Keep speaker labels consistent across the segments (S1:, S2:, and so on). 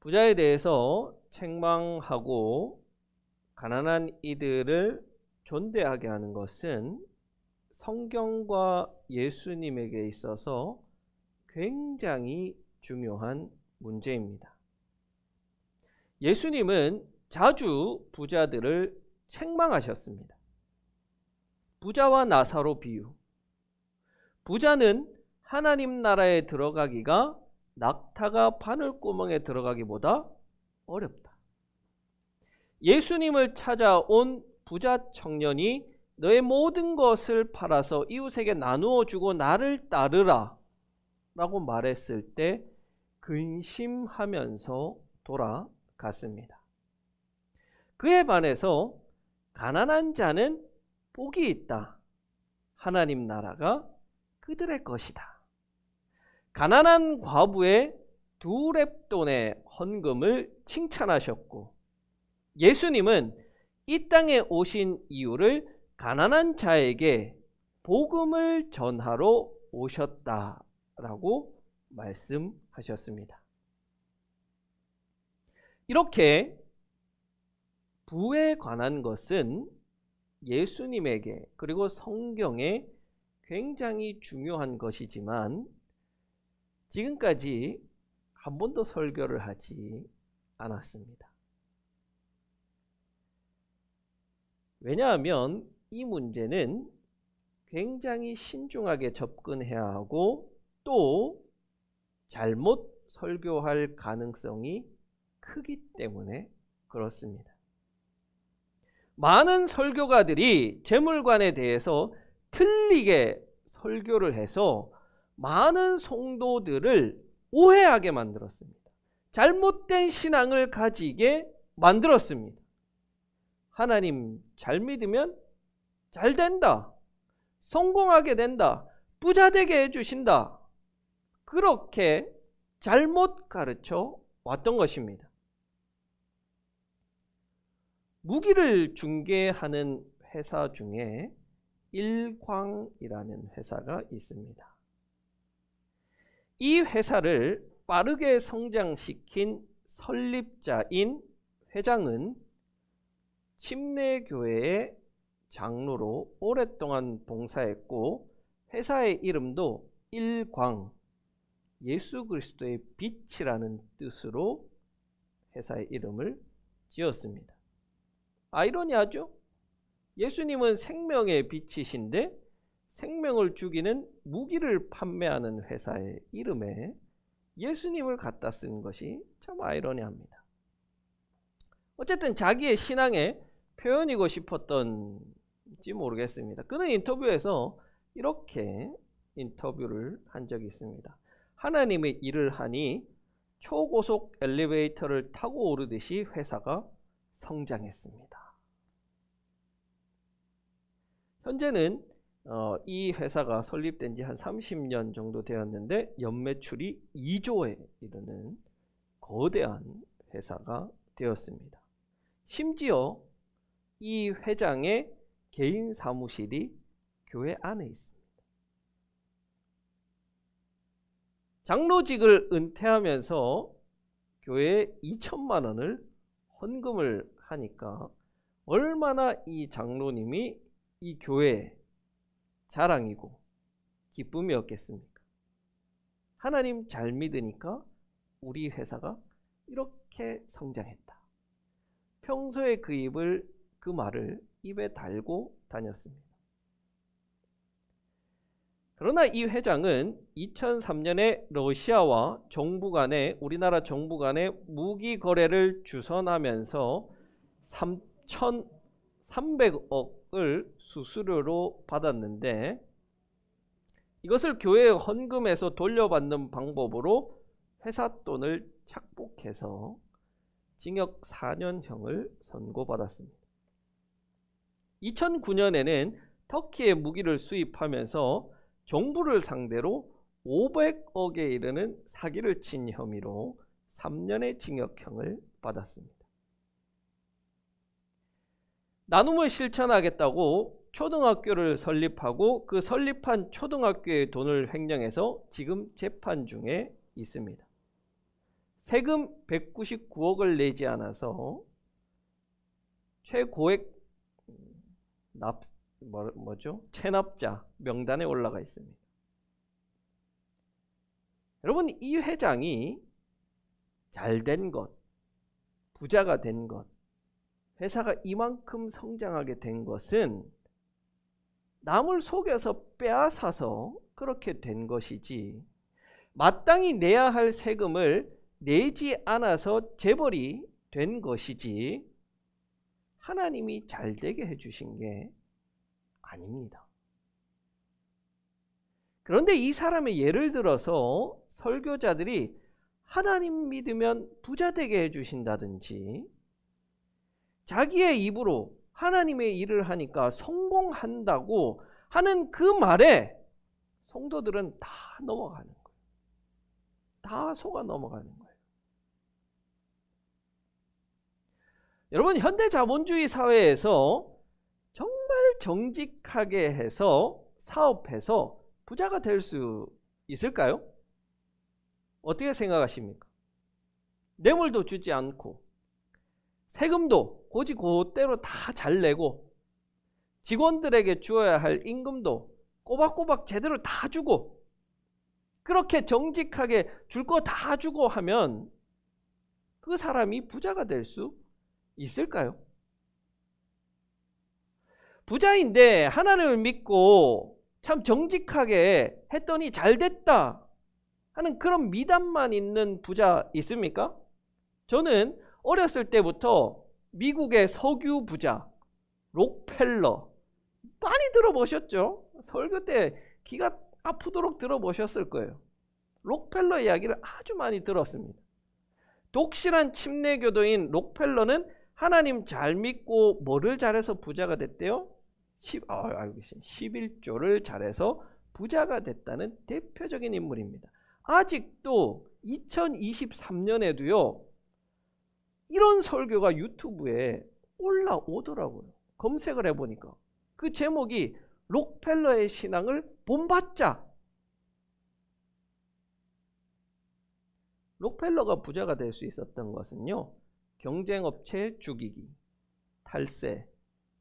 S1: 부자에 대해서 책망하고 가난한 이들을 존대하게 하는 것은 성경과 예수님에게 있어서 굉장히 중요한 문제입니다. 예수님은 자주 부자들을 책망하셨습니다. 부자와 나사로 비유. 부자는 하나님 나라에 들어가기가 낙타가 바늘구멍에 들어가기보다 어렵다. 예수님을 찾아온 부자 청년이 너의 모든 것을 팔아서 이웃에게 나누어 주고 나를 따르라 라고 말했을 때 근심하면서 돌아갔습니다. 그에 반해서 가난한 자는 복이 있다. 하나님 나라가 그들의 것이다. 가난한 과부의 2렙돈의 헌금을 칭찬하셨고, 예수님은 이 땅에 오신 이유를 가난한 자에게 복음을 전하러 오셨다라고 말씀하셨습니다. 이렇게 부에 관한 것은 예수님에게 그리고 성경에 굉장히 중요한 것이지만 지금까지 한 번도 설교를 하지 않았습니다. 왜냐하면 이 문제는 굉장히 신중하게 접근해야 하고 또 잘못 설교할 가능성이 크기 때문에 그렇습니다. 많은 설교가들이 재물관에 대해서 틀리게 설교를 해서 많은 성도들을 오해하게 만들었습니다. 잘못된 신앙을 가지게 만들었습니다. 하나님 잘 믿으면 잘 된다. 성공하게 된다. 부자 되게 해주신다. 그렇게 잘못 가르쳐 왔던 것입니다. 무기를 중개하는 회사 중에 일광이라는 회사가 있습니다. 이 회사를 빠르게 성장시킨 설립자인 회장은 침례교회의 장로로 오랫동안 봉사했고 회사의 이름도 일광, 예수 그리스도의 빛이라는 뜻으로 회사의 이름을 지었습니다. 아이러니하죠? 예수님은 생명의 빛이신데 생명을 죽이는 무기를 판매하는 회사의 이름에 예수님을 갖다 쓴 것이 참 아이러니합니다. 어쨌든 자기의 신앙의 표현이고 싶었던지 모르겠습니다. 그는 인터뷰에서 이렇게 인터뷰를 한 적이 있습니다. 하나님의 일을 하니 초고속 엘리베이터를 타고 오르듯이 회사가 성장했습니다. 현재는 이 회사가 설립된 지 한 30년 정도 되었는데 연매출이 2조에 이르는 거대한 회사가 되었습니다. 심지어 이 회장의 개인 사무실이 교회 안에 있습니다. 장로직을 은퇴하면서 교회에 2천만 원을 헌금을 하니까 얼마나 이 장로님이 이 교회의 자랑이고 기쁨이었겠습니까? 하나님 잘 믿으니까 우리 회사가 이렇게 성장했다. 평소에 그 말을 입에 달고 다녔습니다. 그러나 이 회장은 2003년에 러시아와 우리나라 정부 간의 무기 거래를 주선하면서 3,300억을 수수료로 받았는데 이것을 교회 헌금에서 돌려받는 방법으로 회사 돈을 착복해서 징역 4년형을 선고받았습니다. 2009년에는 터키의 무기를 수입하면서 정부를 상대로 500억에 이르는 사기를 친 혐의로 3년의 징역형을 받았습니다. 나눔을 실천하겠다고 초등학교를 설립하고 그 설립한 초등학교의 돈을 횡령해서 지금 재판 중에 있습니다. 세금 199억을 내지 않아서 최고액 체납자 명단에 올라가 있습니다. 여러분, 이 회장이 잘된 것, 부자가 된 것, 회사가 이만큼 성장하게 된 것은 남을 속여서 빼앗아서 그렇게 된 것이지, 마땅히 내야 할 세금을 내지 않아서 재벌이 된 것이지 하나님이 잘되게 해주신 게 아닙니다. 그런데 이 사람의 예를 들어서 설교자들이 하나님 믿으면 부자 되게 해주신다든지 자기의 입으로 하나님의 일을 하니까 성공한다고 하는 그 말에 성도들은 다 넘어가는 거예요. 다 속아 넘어가는 거예요. 여러분, 현대 자본주의 사회에서 정말 정직하게 해서 사업해서 부자가 될 수 있을까요? 어떻게 생각하십니까? 뇌물도 주지 않고 세금도 고지 그대로 다 잘 내고 직원들에게 주어야 할 임금도 꼬박꼬박 제대로 다 주고 그렇게 정직하게 줄 거 다 주고 하면 그 사람이 부자가 될 수 있을까요? 부자인데 하나님을 믿고 참 정직하게 했더니 잘 됐다 하는 그런 미담만 있는 부자 있습니까? 저는 어렸을 때부터 미국의 석유 부자 록펠러 많이 들어보셨죠? 설교 때 귀가 아프도록 들어보셨을 거예요. 록펠러 이야기를 아주 많이 들었습니다. 독실한 침례교도인 록펠러는 하나님 잘 믿고 뭐를 잘해서 부자가 됐대요? 11조를 잘해서 부자가 됐다는 대표적인 인물입니다. 아직도 2023년에도요 이런 설교가 유튜브에 올라오더라고요. 검색을 해보니까 그 제목이 록펠러의 신앙을 본받자. 록펠러가 부자가 될 수 있었던 것은요, 경쟁업체 죽이기, 탈세,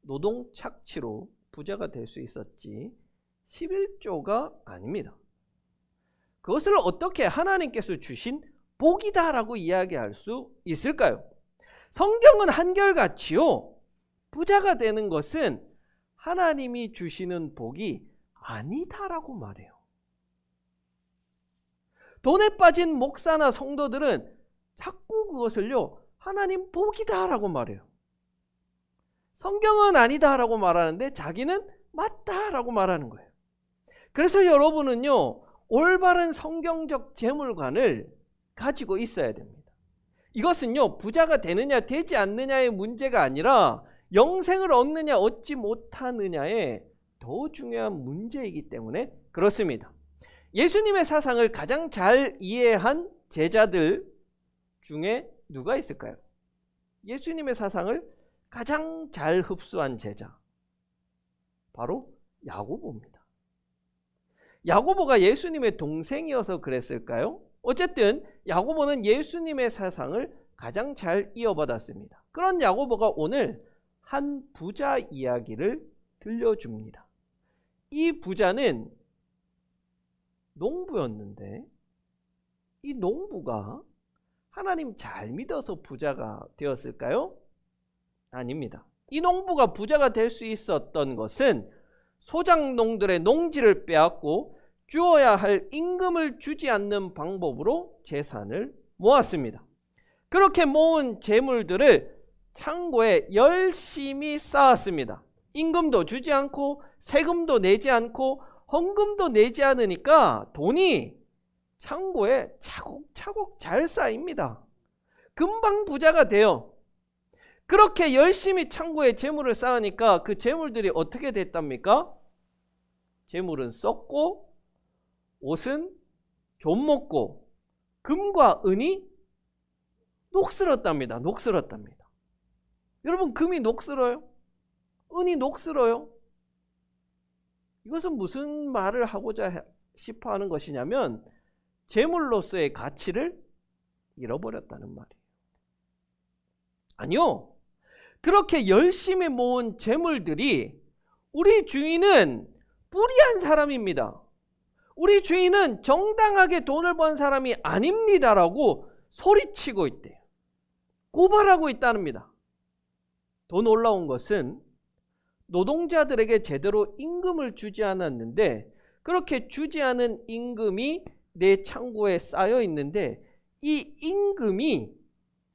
S1: 노동 착취로 부자가 될 수 있었지 11조가 아닙니다. 그것을 어떻게 하나님께서 주신 복이다라고 이야기할 수 있을까요? 성경은 한결같이요, 부자가 되는 것은 하나님이 주시는 복이 아니다라고 말해요. 돈에 빠진 목사나 성도들은 자꾸 그것을요 하나님 복이다라고 말해요. 성경은 아니다라고 말하는데 자기는 맞다라고 말하는 거예요. 그래서 여러분은요 올바른 성경적 재물관을 가지고 있어야 됩니다. 이것은요 부자가 되느냐 되지 않느냐의 문제가 아니라 영생을 얻느냐 얻지 못하느냐의 더 중요한 문제이기 때문에 그렇습니다. 예수님의 사상을 가장 잘 이해한 제자들 중에 누가 있을까요? 예수님의 사상을 가장 잘 흡수한 제자, 바로 야고보입니다. 야고보가 예수님의 동생이어서 그랬을까요? 어쨌든 야고보는 예수님의 사상을 가장 잘 이어받았습니다. 그런 야고보가 오늘 한 부자 이야기를 들려줍니다. 이 부자는 농부였는데 이 농부가 하나님 잘 믿어서 부자가 되었을까요? 아닙니다. 이 농부가 부자가 될 수 있었던 것은 소작농들의 농지를 빼앗고 주어야 할 임금을 주지 않는 방법으로 재산을 모았습니다. 그렇게 모은 재물들을 창고에 열심히 쌓았습니다. 임금도 주지 않고 세금도 내지 않고 헌금도 내지 않으니까 돈이 창고에 차곡차곡 잘 쌓입니다. 금방 부자가 돼요. 그렇게 열심히 창고에 재물을 쌓으니까 그 재물들이 어떻게 됐답니까? 재물은 썩고 옷은 좀 먹고 금과 은이 녹슬었답니다. 녹슬었답니다. 여러분, 금이 녹슬어요? 은이 녹슬어요? 이것은 무슨 말을 하고자 싶어 하는 것이냐면 재물로서의 가치를 잃어버렸다는 말이에요. 아니요. 그렇게 열심히 모은 재물들이 우리 주인은 불의한 사람입니다. 우리 주인은 정당하게 돈을 번 사람이 아닙니다라고 소리치고 있대요. 고발하고 있답니다. 돈 올라온 것은 노동자들에게 제대로 임금을 주지 않았는데 그렇게 주지 않은 임금이 내 창고에 쌓여 있는데 이 임금이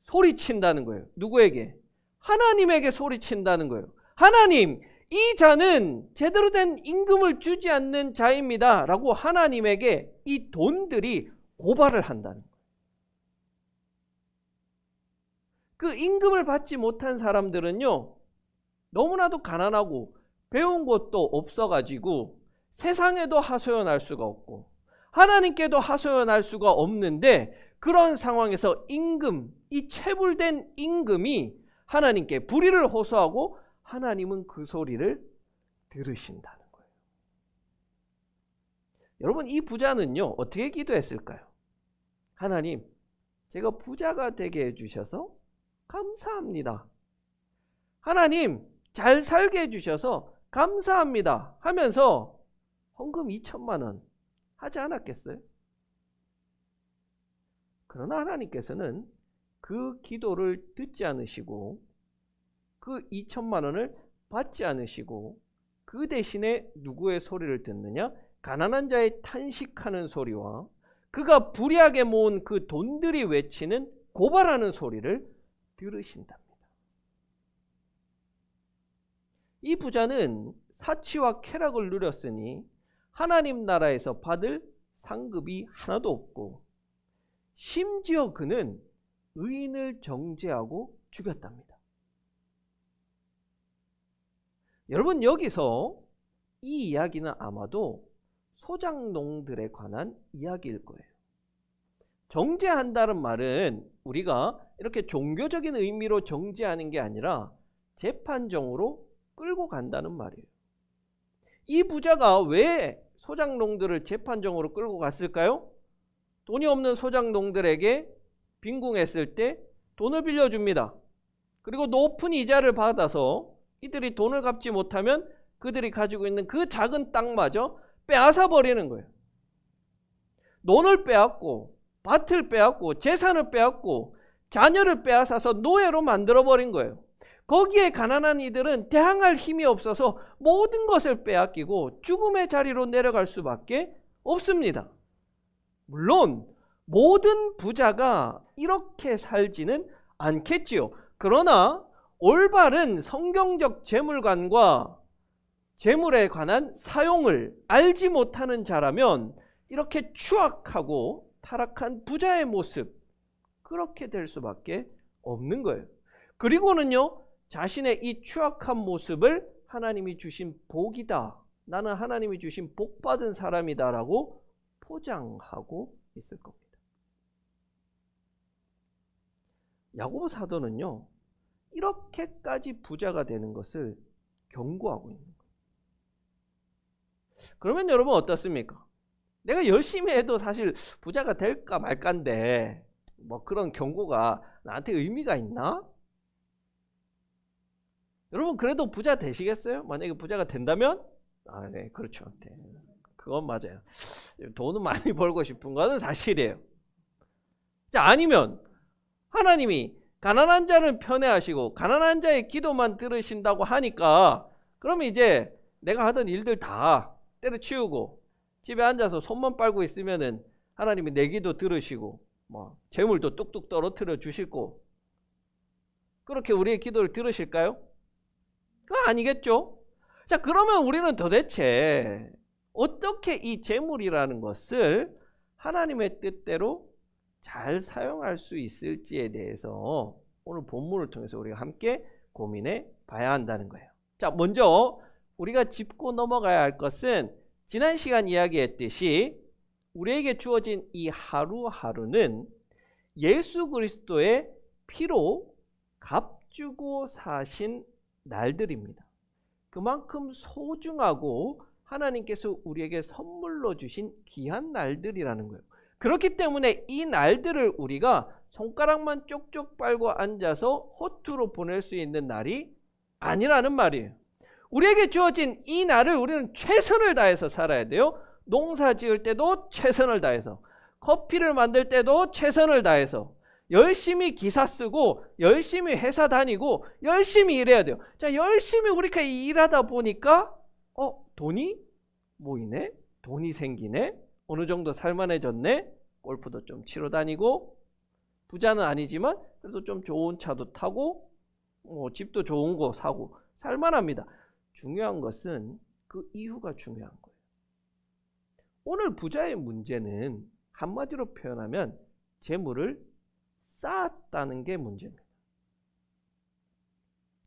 S1: 소리친다는 거예요. 누구에게? 하나님에게 소리친다는 거예요. 하나님, 이 자는 제대로 된 임금을 주지 않는 자입니다 라고 하나님에게 이 돈들이 고발을 한다는 거예요. 그 임금을 받지 못한 사람들은요, 너무나도 가난하고 배운 것도 없어가지고 세상에도 하소연할 수가 없고 하나님께도 하소연할 수가 없는데, 그런 상황에서 임금, 이 체불된 임금이 하나님께 불의를 호소하고 하나님은 그 소리를 들으신다는 거예요. 여러분, 이 부자는요 어떻게 기도했을까요? 하나님, 제가 부자가 되게 해주셔서 감사합니다. 하나님, 잘 살게 해주셔서 감사합니다 하면서 헌금 2천만 원 하지 않았겠어요? 그러나 하나님께서는 그 기도를 듣지 않으시고 그 2천만 원을 받지 않으시고 그 대신에 누구의 소리를 듣느냐? 가난한 자의 탄식하는 소리와 그가 불의하게 모은 그 돈들이 외치는 고발하는 소리를 들으신답니다. 이 부자는 사치와 쾌락을 누렸으니 하나님 나라에서 받을 상급이 하나도 없고 심지어 그는 의인을 정죄하고 죽였답니다. 여러분, 여기서 이 이야기는 아마도 소작농들에 관한 이야기일 거예요. 정죄한다는 말은 우리가 이렇게 종교적인 의미로 정죄하는 게 아니라 재판정으로 끌고 간다는 말이에요. 이 부자가 왜 소작농들을 재판정으로 끌고 갔을까요? 돈이 없는 소작농들에게 빈궁했을 때 돈을 빌려줍니다. 그리고 높은 이자를 받아서 이들이 돈을 갚지 못하면 그들이 가지고 있는 그 작은 땅마저 빼앗아 버리는 거예요. 논을 빼앗고 밭을 빼앗고 재산을 빼앗고 자녀를 빼앗아서 노예로 만들어 버린 거예요. 거기에 가난한 이들은 대항할 힘이 없어서 모든 것을 빼앗기고 죽음의 자리로 내려갈 수밖에 없습니다. 물론 모든 부자가 이렇게 살지는 않겠지요. 그러나 올바른 성경적 재물관과 재물에 관한 사용을 알지 못하는 자라면 이렇게 추악하고 타락한 부자의 모습, 그렇게 될 수밖에 없는 거예요. 그리고는요, 자신의 이 추악한 모습을 하나님이 주신 복이다, 나는 하나님이 주신 복받은 사람이다 라고 포장하고 있을 겁니다. 야고보 사도는요, 이렇게까지 부자가 되는 것을 경고하고 있는 거예요. 그러면 여러분 어떻습니까? 내가 열심히 해도 사실 부자가 될까 말까인데 뭐 그런 경고가 나한테 의미가 있나? 여러분, 그래도 부자 되시겠어요? 만약에 부자가 된다면? 네, 그렇죠. 네, 그건 맞아요. 돈은 많이 벌고 싶은 거는 사실이에요. 자, 아니면 하나님이 가난한 자를 편애하시고 가난한 자의 기도만 들으신다고 하니까 그러면 이제 내가 하던 일들 다 때려치우고 집에 앉아서 손만 빨고 있으면은 하나님이 내 기도 들으시고 뭐 재물도 뚝뚝 떨어뜨려 주시고 그렇게 우리의 기도를 들으실까요? 그거 아니겠죠? 자, 그러면 우리는 도대체 어떻게 이 재물이라는 것을 하나님의 뜻대로 잘 사용할 수 있을지에 대해서 오늘 본문을 통해서 우리가 함께 고민해 봐야 한다는 거예요. 자, 먼저 우리가 짚고 넘어가야 할 것은 지난 시간 이야기했듯이 우리에게 주어진 이 하루하루는 예수 그리스도의 피로 값주고 사신 날들입니다. 그만큼 소중하고 하나님께서 우리에게 선물로 주신 귀한 날들이라는 거예요. 그렇기 때문에 이 날들을 우리가 손가락만 쪽쪽 빨고 앉아서 허투루 보낼 수 있는 날이 아니라는 말이에요. 우리에게 주어진 이 날을 우리는 최선을 다해서 살아야 돼요. 농사 지을 때도 최선을 다해서, 커피를 만들 때도 최선을 다해서, 열심히 기사 쓰고 열심히 회사 다니고 열심히 일해야 돼요. 자, 열심히 우리가 일하다 보니까 돈이 모이네, 돈이 생기네, 어느 정도 살만해졌네, 골프도 좀 치러 다니고, 부자는 아니지만 그래도 좀 좋은 차도 타고, 집도 좋은 거 사고 살만합니다. 중요한 것은 그 이유가 중요한 거예요. 오늘 부자의 문제는 한마디로 표현하면 재물을 쌓았다는 게 문제입니다.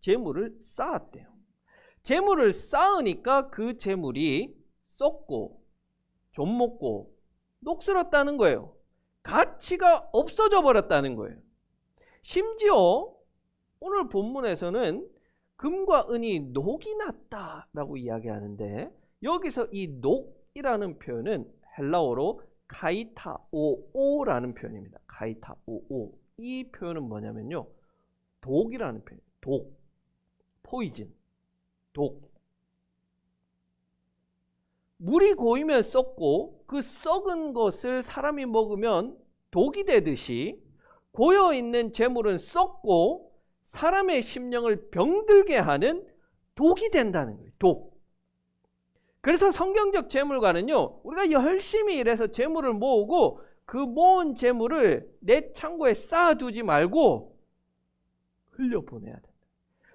S1: 재물을 쌓았대요. 재물을 쌓으니까 그 재물이 썩고 좀 먹고 녹슬었다는 거예요. 가치가 없어져 버렸다는 거예요. 심지어 오늘 본문에서는 금과 은이 녹이 났다라고 이야기하는데, 여기서 이 녹이라는 표현은 헬라어로 카이타오오라는 표현입니다. 카이타오오. 이 표현은 뭐냐면요, 독이라는 표현. 독, 포이즌, 독. 물이 고이면 썩고 그 썩은 것을 사람이 먹으면 독이 되듯이 고여있는 재물은 썩고 사람의 심령을 병들게 하는 독이 된다는 거예요. 독. 그래서 성경적 재물가는요, 우리가 열심히 일해서 재물을 모으고 그 모은 재물을 내 창고에 쌓아두지 말고 흘려보내야 된다.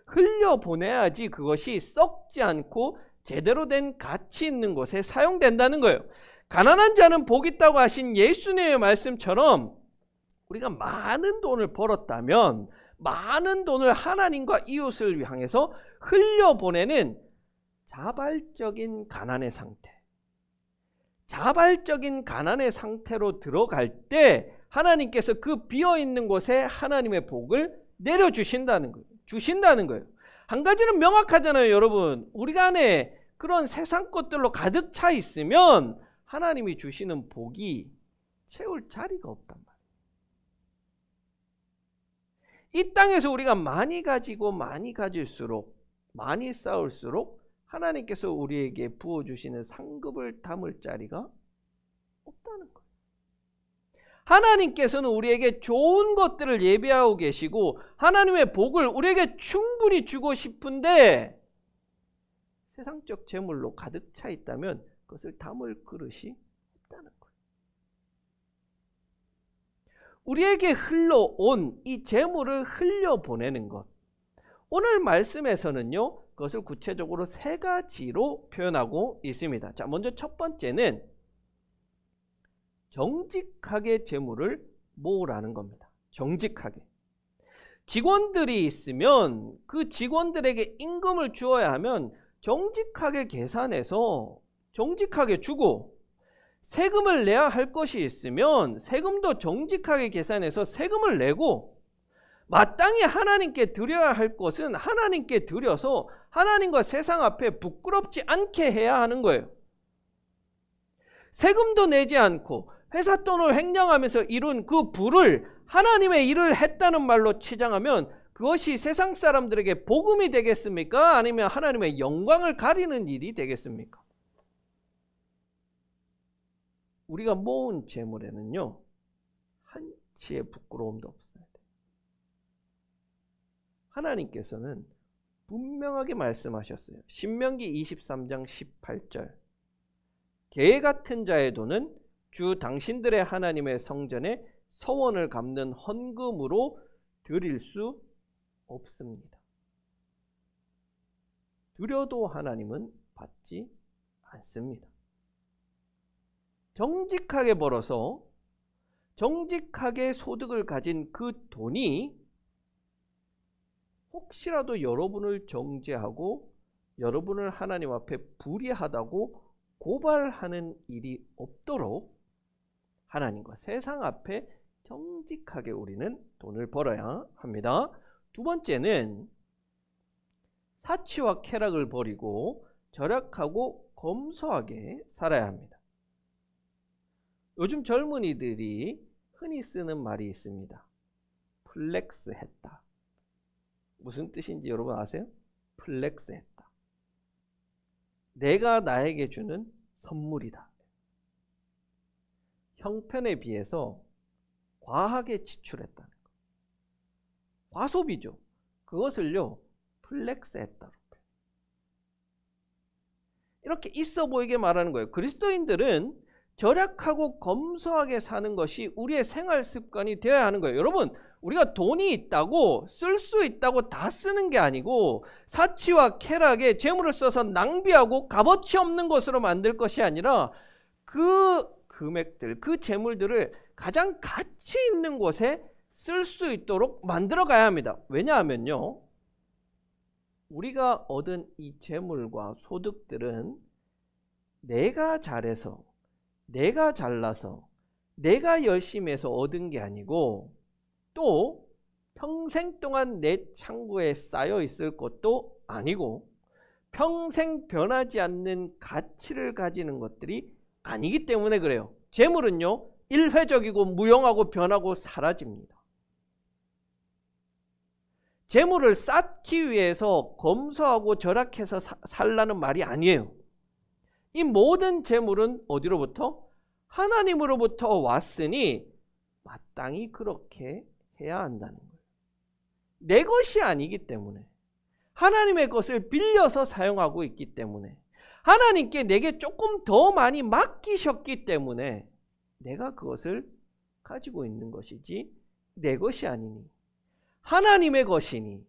S1: 흘려보내야지 그것이 썩지 않고 제대로 된 가치 있는 곳에 사용된다는 거예요. 가난한 자는 복 있다고 하신 예수님의 말씀처럼 우리가 많은 돈을 벌었다면 많은 돈을 하나님과 이웃을 향해서 흘려보내는 자발적인 가난의 상태, 자발적인 가난의 상태로 들어갈 때 하나님께서 그 비어있는 곳에 하나님의 복을 내려주신다는 거예요. 주신다는 거예요. 한 가지는 명확하잖아요, 여러분. 우리가 안에 그런 세상 것들로 가득 차 있으면 하나님이 주시는 복이 채울 자리가 없단 말이에요. 이 땅에서 우리가 많이 가지고 많이 가질수록, 많이 쌓을수록 하나님께서 우리에게 부어주시는 상급을 담을 자리가 없다는 거예요. 하나님께서는 우리에게 좋은 것들을 예비하고 계시고 하나님의 복을 우리에게 충분히 주고 싶은데 세상적 재물로 가득 차 있다면 그것을 담을 그릇이 없다는 거예요. 우리에게 흘러온 이 재물을 흘려보내는 것, 오늘 말씀에서는요, 그것을 구체적으로 세 가지로 표현하고 있습니다. 자, 먼저 첫 번째는 정직하게 재물을 모으라는 겁니다. 정직하게. 직원들이 있으면 그 직원들에게 임금을 주어야 하면 정직하게 계산해서 정직하게 주고, 세금을 내야 할 것이 있으면 세금도 정직하게 계산해서 세금을 내고, 마땅히 하나님께 드려야 할 것은 하나님께 드려서 하나님과 세상 앞에 부끄럽지 않게 해야 하는 거예요. 세금도 내지 않고 회사 돈을 횡령하면서 이룬 그 부를 하나님의 일을 했다는 말로 치장하면 그것이 세상 사람들에게 복음이 되겠습니까? 아니면 하나님의 영광을 가리는 일이 되겠습니까? 우리가 모은 재물에는요, 한치의 부끄러움도 없어야 돼요. 하나님께서는 분명하게 말씀하셨어요. 신명기 23장 18절. 개 같은 자의 돈은 주 당신들의 하나님의 성전에 서원을 갚는 헌금으로 드릴 수 없습니다. 드려도 하나님은 받지 않습니다. 정직하게 벌어서 정직하게 소득을 가진 그 돈이 혹시라도 여러분을 정죄하고 여러분을 하나님 앞에 불의하다고 고발하는 일이 없도록 하나님과 세상 앞에 정직하게 우리는 돈을 벌어야 합니다. 두 번째는 사치와 쾌락을 버리고 절약하고 검소하게 살아야 합니다. 요즘 젊은이들이 흔히 쓰는 말이 있습니다. 플렉스 했다. 무슨 뜻인지 여러분 아세요? 플렉스 했다. 내가 나에게 주는 선물이다. 형편에 비해서 과하게 지출했다는 거. 과소비죠. 그것을요, 플렉스 했다. 이렇게 있어 보이게 말하는 거예요. 그리스도인들은 절약하고 검소하게 사는 것이 우리의 생활 습관이 되어야 하는 거예요. 여러분, 우리가 돈이 있다고 쓸 수 있다고 다 쓰는 게 아니고 사치와 쾌락에 재물을 써서 낭비하고 값어치 없는 것으로 만들 것이 아니라 그 금액들, 그 재물들을 가장 가치 있는 곳에 쓸 수 있도록 만들어 가야 합니다. 왜냐하면요, 우리가 얻은 이 재물과 소득들은 내가 잘해서, 내가 잘나서, 내가 열심히 해서 얻은 게 아니고 또 평생 동안 내 창고에 쌓여 있을 것도 아니고 평생 변하지 않는 가치를 가지는 것들이 아니기 때문에 그래요. 재물은요, 일회적이고 무용하고 변하고 사라집니다. 재물을 쌓기 위해서 검소하고 절약해서 살라는 말이 아니에요. 이 모든 재물은 어디로부터? 하나님으로부터 왔으니 마땅히 그렇게 해야 한다는 거예요. 내 것이 아니기 때문에, 하나님의 것을 빌려서 사용하고 있기 때문에, 하나님께 내게 조금 더 많이 맡기셨기 때문에 내가 그것을 가지고 있는 것이지 내 것이 아니니, 하나님의 것이니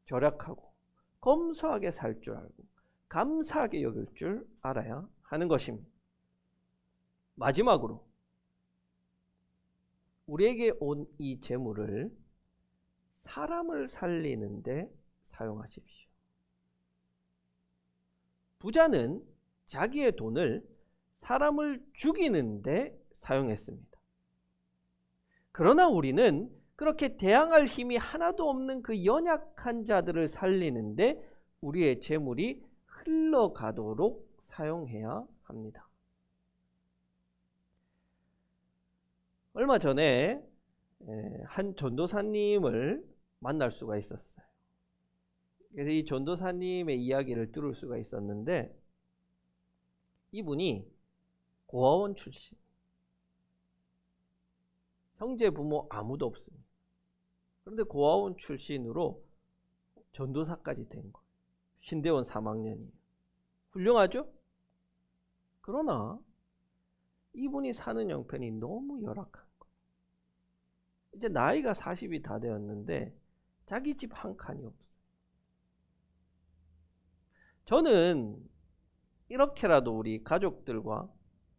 S1: 절약하고 검소하게 살 줄 알고 감사하게 여길 줄 알아야 하는 것입니다. 마지막으로 우리에게 온 이 재물을 사람을 살리는 데 사용하십시오. 부자는 자기의 돈을 사람을 죽이는 데 사용했습니다. 그러나 우리는 그렇게 대항할 힘이 하나도 없는 그 연약한 자들을 살리는데 우리의 재물이 흘러가도록 사용해야 합니다. 얼마 전에 한 전도사님을 만날 수가 있었어요. 그래서 이 전도사님의 이야기를 들을 수가 있었는데, 이분이 고아원 출신, 형제 부모 아무도 없습니다. 그런데 고아원 출신으로 전도사까지 된 거예요. 신대원 3학년이에요. 훌륭하죠? 그러나 이분이 사는 형편이 너무 열악한 거예요. 이제 나이가 40이 다 되었는데 자기 집 한 칸이 없어요. 저는 이렇게라도 우리 가족들과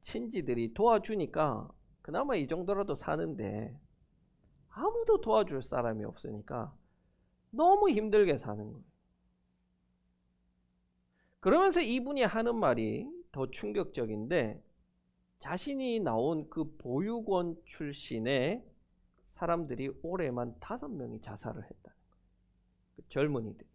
S1: 친지들이 도와주니까 그나마 이 정도라도 사는데, 아무도 도와줄 사람이 없으니까 너무 힘들게 사는 거예요. 그러면서 이분이 하는 말이 더 충격적인데, 자신이 나온 그 보육원 출신의 사람들이 올해만 5명이 자살을 했다는 거예요. 그 젊은이들.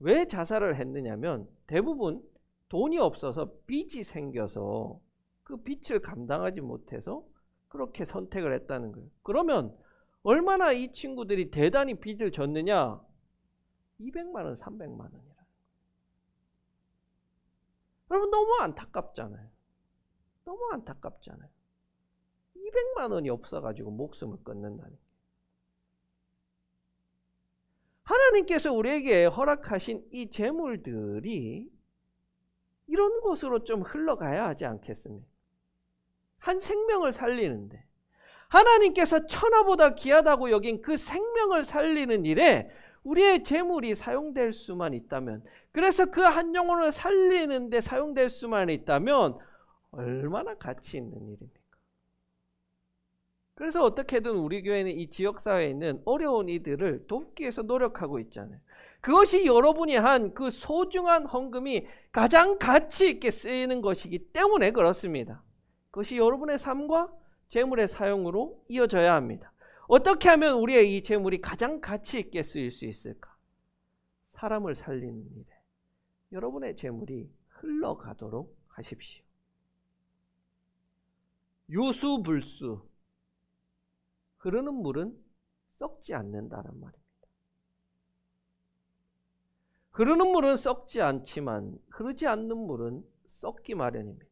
S1: 왜 자살을 했느냐면 대부분 돈이 없어서 빚이 생겨서 그 빚을 감당하지 못해서 그렇게 선택을 했다는 거예요. 그러면 얼마나 이 친구들이 대단히 빚을 졌느냐? 200만 원, 300만 원이라는 거예요. 여러분, 너무 안타깝잖아요. 너무 안타깝잖아요. 200만 원이 없어가지고 목숨을 끊는다는 게. 하나님께서 우리에게 허락하신 이 재물들이 이런 곳으로 좀 흘러가야 하지 않겠습니까? 한 생명을 살리는데, 하나님께서 천하보다 귀하다고 여긴 그 생명을 살리는 일에 우리의 재물이 사용될 수만 있다면, 그래서 그 한 영혼을 살리는 데 사용될 수만 있다면 얼마나 가치 있는 일입니까? 그래서 어떻게든 우리 교회는 이 지역사회에 있는 어려운 이들을 돕기 위해서 노력하고 있잖아요. 그것이 여러분이 한 그 소중한 헌금이 가장 가치 있게 쓰이는 것이기 때문에 그렇습니다. 그것이 여러분의 삶과 재물의 사용으로 이어져야 합니다. 어떻게 하면 우리의 이 재물이 가장 가치 있게 쓰일 수 있을까? 사람을 살리는 일에 여러분의 재물이 흘러가도록 하십시오. 유수불수. 흐르는 물은 썩지 않는다란 말입니다. 흐르는 물은 썩지 않지만 흐르지 않는 물은 썩기 마련입니다.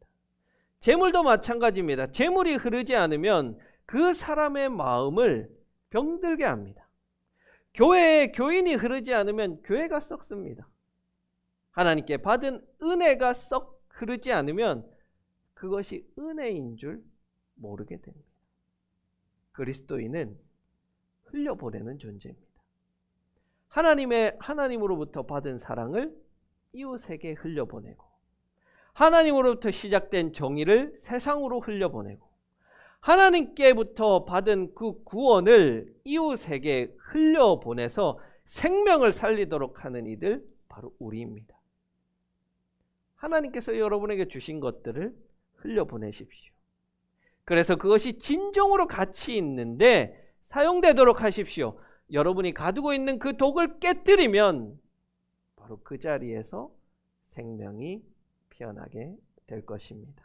S1: 재물도 마찬가지입니다. 재물이 흐르지 않으면 그 사람의 마음을 병들게 합니다. 교회에 교인이 흐르지 않으면 교회가 썩습니다. 하나님께 받은 은혜가 썩 흐르지 않으면 그것이 은혜인 줄 모르게 됩니다. 그리스도인은 흘려보내는 존재입니다. 하나님으로부터 받은 사랑을 이웃에게 흘려보내고, 하나님으로부터 시작된 정의를 세상으로 흘려보내고, 하나님께부터 받은 그 구원을 이웃에게 흘려보내서 생명을 살리도록 하는 이들, 바로 우리입니다. 하나님께서 여러분에게 주신 것들을 흘려보내십시오. 그래서 그것이 진정으로 가치 있는데 사용되도록 하십시오. 여러분이 가두고 있는 그 독을 깨뜨리면 바로 그 자리에서 생명이 피어나게 될 것입니다.